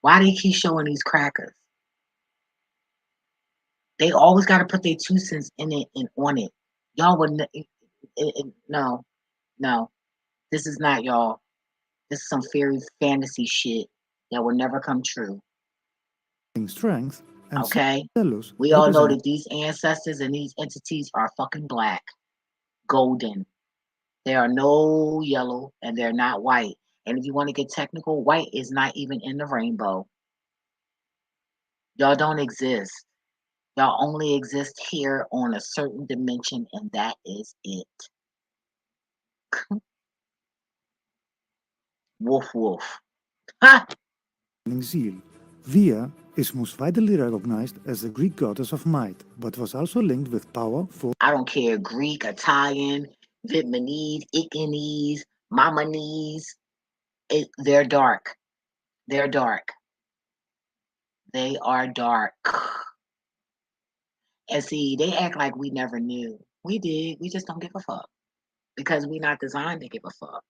Why do they keep showing these crackers? They always got to put their 2 cents in it and on it. Y'all would no. This is not y'all. This is some fairy fantasy shit that will never come true. strength and Okay? Celos We all know that these ancestors and these entities are fucking black, golden. They are no yellow and they're not white. And if you want to get technical, white is not even in the rainbow. Y'all don't exist. Y'all only exist here on a certain dimension, and that is it. Woof woof. Ha! Zeal. Via is most widely recognized as the Greek goddess of might, but was also linked with power, force. I don't care, Greek, Italian, Vietnamese, Icanese, Mamanese. They're dark. They're dark. They are dark. And see, they act like we never knew. We did. We just don't give a fuck. Because we're not designed to give a fuck.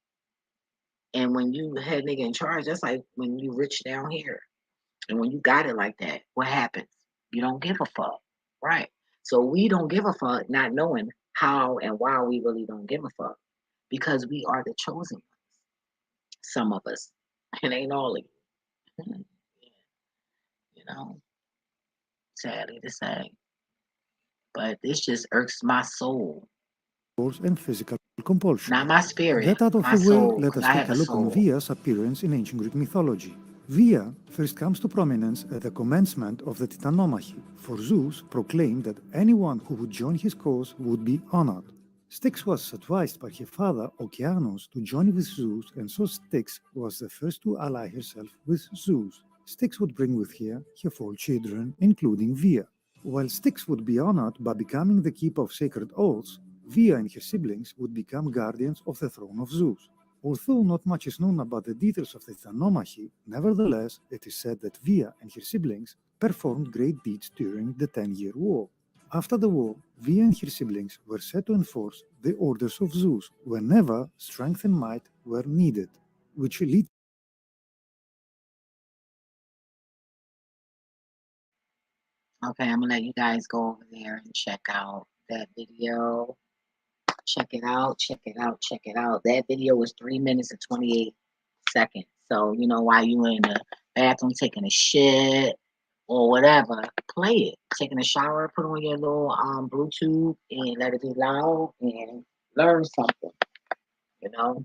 And when you head nigga in charge, that's like when you rich down here. And when you got it like that, what happens? You don't give a fuck. Right. So we don't give a fuck, not knowing how and why we really don't give a fuck. Because we are the chosen ones. Some of us. It ain't all of you. You know, sadly to say. But this just irks my soul. Force and physical compulsion. Not my spirit, That out of my the way, soul, let us I take have a a look on soul. Via's appearance in ancient Greek mythology. Via first comes to prominence at the commencement of the Titanomachy, for Zeus proclaimed that anyone who would join his cause would be honored. Styx was advised by her father Okeanos to join with Zeus, and so Styx was the first to ally herself with Zeus. Styx would bring with her 4 children, including Via. While Styx would be honored by becoming the keeper of sacred oaths, Via and her siblings would become guardians of the throne of Zeus. Although not much is known about the details of the Titanomachy, nevertheless, it is said that Via and her siblings performed great deeds during the 10-year war. After the war, Via and her siblings were set to enforce the orders of Zeus whenever strength and might were needed, which leads. Okay, I'm gonna let you guys go over there and check out that video. Check it out, check it out, check it out. That video was 3 minutes and 28 seconds. So, you know, while you in the bathroom taking a shit or whatever, play it. Taking a shower, put on your little Bluetooth and let it be loud and learn something. You know,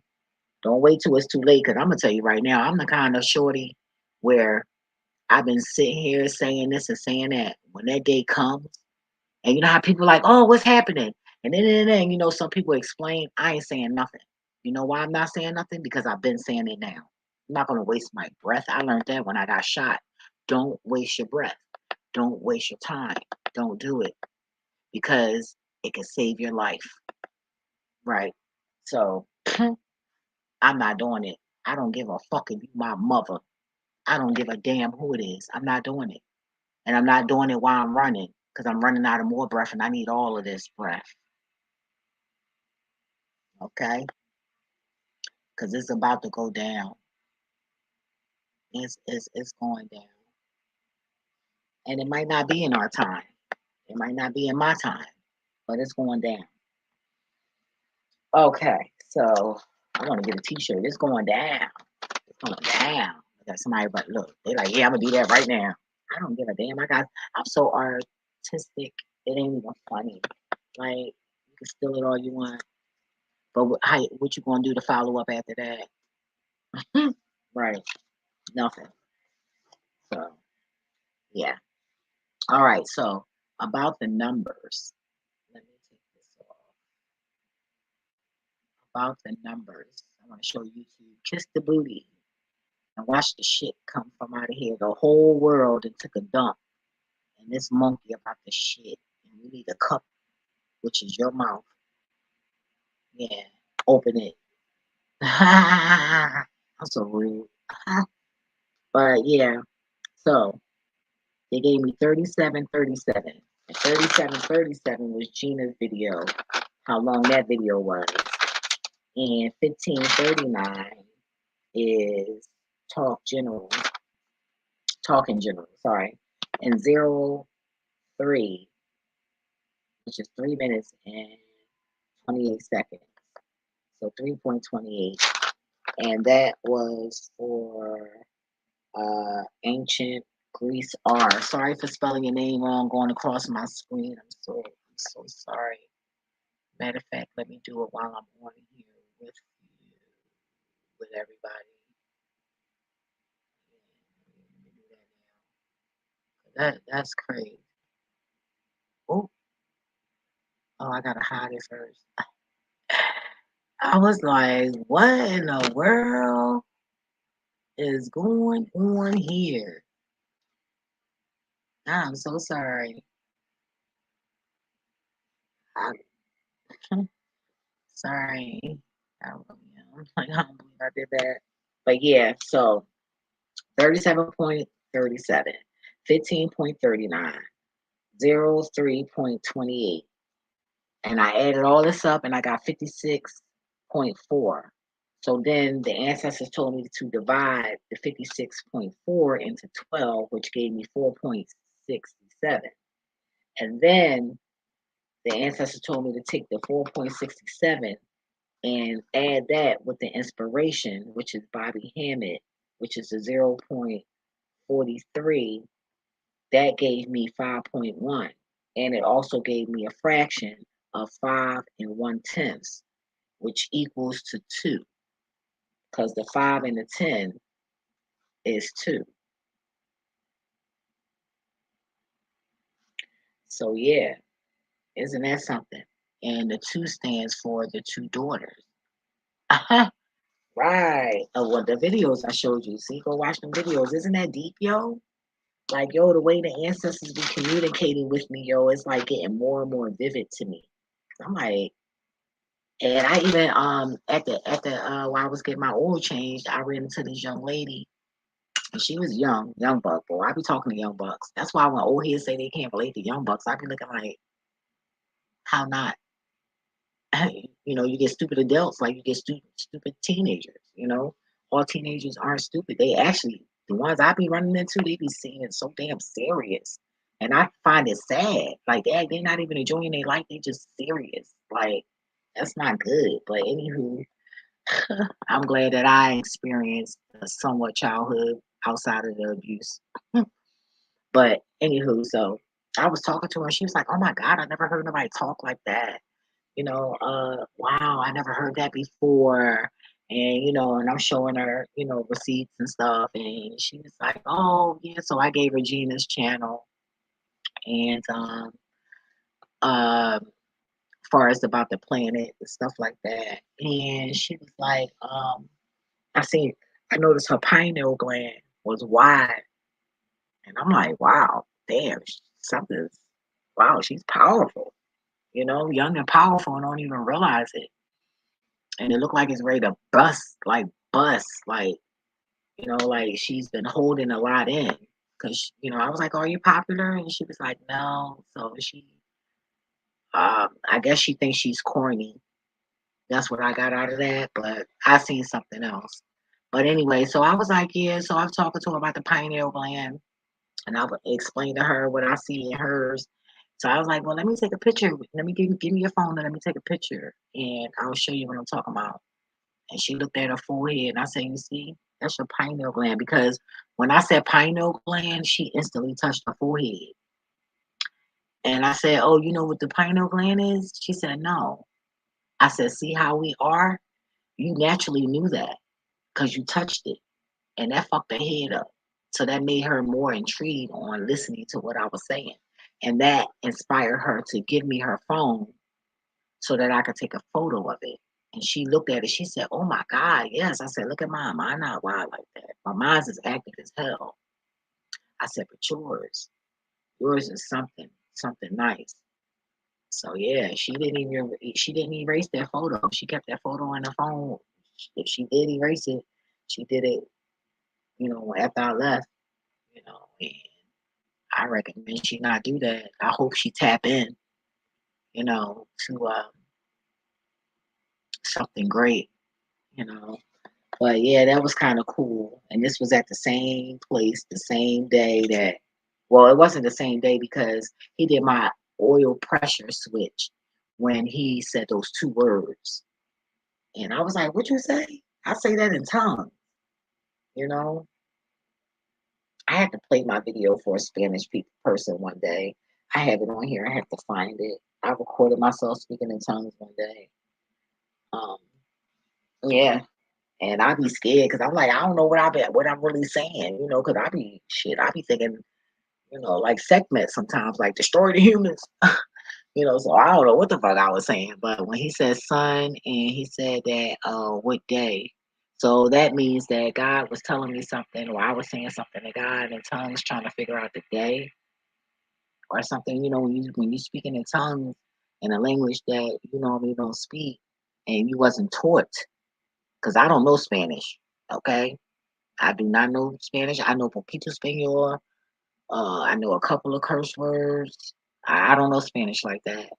don't wait till it's too late. Cause I'm gonna tell you right now, I'm the kind of shorty where I've been sitting here saying this and saying that. When that day comes, and you know how people are like, oh, what's happening? And then, you know, some people explain, I ain't saying nothing. You know why I'm not saying nothing? Because I've been saying it now. I'm not going to waste my breath. I learned that when I got shot. Don't waste your breath. Don't waste your time. Don't do it. Because it can save your life. Right? So, I'm not doing it. I don't give a fuck if you my mother. I don't give a damn who it is. I'm not doing it. And I'm not doing it while I'm running. Because I'm running out of more breath and I need all of this breath. Okay? Because it's about to go down. It's going down. And it might not be in our time. It might not be in my time. But it's going down. Okay, so I want to get a t-shirt. It's going down. It's going down. I got somebody, but look, they like, yeah, I'm going to do that right now. I don't give a damn. I'm so artistic. It ain't even funny. Like, you can steal it all you want. But what you going to do to follow up after that? Right. Nothing. So, yeah. All right. So, about the numbers. Let me take this off. About the numbers. I want to show you kiss the booty and watch the shit come from out of here. The whole world and took a dump. And this monkey about the shit. And we need a cup, which is your mouth. Yeah. Open it. I'm so rude. But yeah, so they gave me 3737. And 3737 was Gina's video, how long that video was. And 1539 is talk in general, sorry. And 03, which is 3 minutes and 28 seconds. So 3.28. And that was for ancient Greece R. Sorry for spelling your name wrong going across my screen. I'm so sorry. Matter of fact, let me do it while I'm on here with you, with everybody. That's crazy. Oh, I gotta hide it first. I was like, what in the world is going on here? I'm so sorry. I'm sorry. I don't believe I did that. But yeah, so 37.37, 15.39, 03.28. And I added all this up and I got 56.4. So then the ancestors told me to divide the 56.4 into 12, which gave me 4.67. And then the ancestors told me to take the 4.67 and add that with the inspiration, which is Bobby HAMMITT, which is a 0.43. That gave me 5.1. And it also gave me a fraction of 5 1/10, which equals to 2. Because the 5 and the 10 is 2. So yeah, isn't that something? And the 2 stands for the 2 daughters. Right. Well, the videos I showed you. See, go watch them videos. Isn't that deep, yo? Like, yo, the way the ancestors be communicating with me, yo, it's like getting more and more vivid to me. I'm like, and I even at the while I was getting my oil changed, I ran into this young lady. And she was young buck, boy. I be talking to young bucks. That's why when old heads say they can't relate to young bucks, I be looking like, how not? You get stupid adults like you get stupid teenagers. All teenagers aren't stupid. They actually, the ones I be running into, they be seeing it so damn serious, and I find it sad. Like they're not even enjoying their life. They just serious. Like that's not good. But anywho, I'm glad that I experienced a somewhat childhood outside of the abuse. But anywho, so I was talking to her, and she was like, "Oh my God, I never heard nobody talk like that." Wow, I never heard that before. And I'm showing her, receipts and stuff. And she was like, oh, yeah. So I gave her Gina's channel. And far as about the planet and stuff like that. And she was like, I noticed her pineal gland was wide. And I'm like, wow, damn, wow, she's powerful. Young and powerful and don't even realize it. And it looked like it's ready to bust, like like she's been holding a lot in. Cause I was like, "Are you popular?" And she was like, "No." So I guess she thinks she's corny. That's what I got out of that. But I seen something else. But anyway, so I was like, "Yeah." So I was talking to her about the pineal gland, and I would explain to her what I see in hers. So I was like, "Well, let me take a picture. Let me give me your phone and let me take a picture, and I'll show you what I'm talking about." And she looked at her forehead, and I said, "You see, that's your pineal gland." Because when I said pineal gland, she instantly touched her forehead. And I said, "Oh, you know what the pineal gland is?" She said, "No." I said, "See how we are? You naturally knew that because you touched it. And that fucked her head up." So that made her more intrigued on listening to what I was saying. And that inspired her to give me her phone so that I could take a photo of it. And she looked at it. She said, "Oh my God, yes." I said, "Look at mine. Mine not wild like that. But mine's is active as hell." I said, "But yours is something nice." So yeah, she didn't erase that photo. She kept that photo on the phone. If she did erase it, she did it after I left, and I recommend she not do that. I hope she tap in, to something great, you know. But yeah, that was kind of cool. And this was at the same place, the same day that, well, it wasn't the same day because he did my oil pressure switch when he said those 2 words. And I was like, what you say? I say that in tongues, you know. I had to play my video for a Spanish person one day. I have it on here. I have to find it. I recorded myself speaking in tongues one day. Um, yeah. And I be scared because I'm like, I don't know what I'm really saying, because I be thinking, like segments sometimes, like destroy the humans, so I don't know what the fuck I was saying. But when he said son and he said that what day, so that means that God was telling me something, or I was saying something to God in tongues, trying to figure out the day or something, when you speaking in tongues in a language that you don't speak and you wasn't taught, because I don't know Spanish, okay? I do not know Spanish. I know poquito español. I know a couple of curse words. I don't know Spanish like that,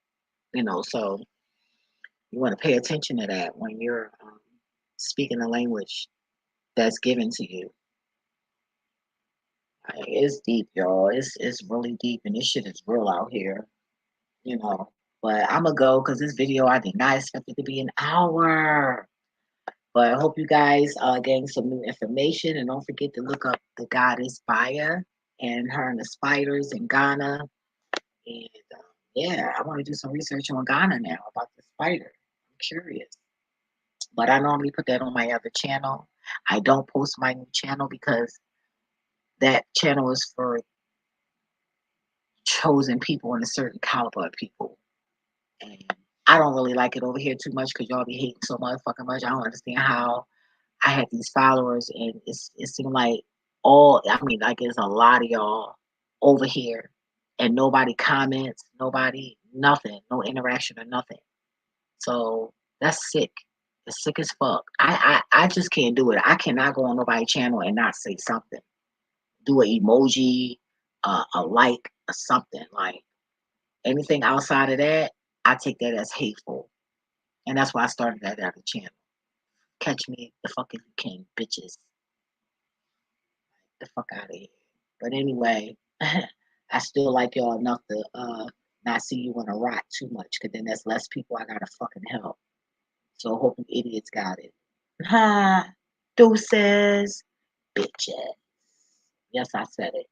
so you want to pay attention to that when you're speaking a language that's given to you. It's deep, y'all. It's really deep, and this shit is real out here, you know. But I'm going to go because this video, I did not expect it to be an hour. But I hope you guys getting some new information. And don't forget to look up the goddess Fire and her and the spiders in Ghana. And yeah, I want to do some research on Ghana now about the spider. I'm curious. But I normally put that on my other channel. I don't post my new channel because that channel is for chosen people and a certain caliber of people. And I don't really like it over here too much because y'all be hating so motherfucking much. I don't understand how I had these followers and it seemed like there's a lot of y'all over here and nobody comments, nothing, no interaction or nothing. So that's sick. It's sick as fuck. I just can't do it. I cannot go on nobody's channel and not say something. Do an emoji, a like, or something. Like anything outside of that, I take that as hateful. And that's why I started that other channel. Catch me the fuck if you can, bitches. The fuck out of here. But anyway, I still like y'all enough to not see you in a rot too much, because then there's less people I gotta fucking help. So hope you idiots got it. Ha! Deuces, bitches. Yes, I said it.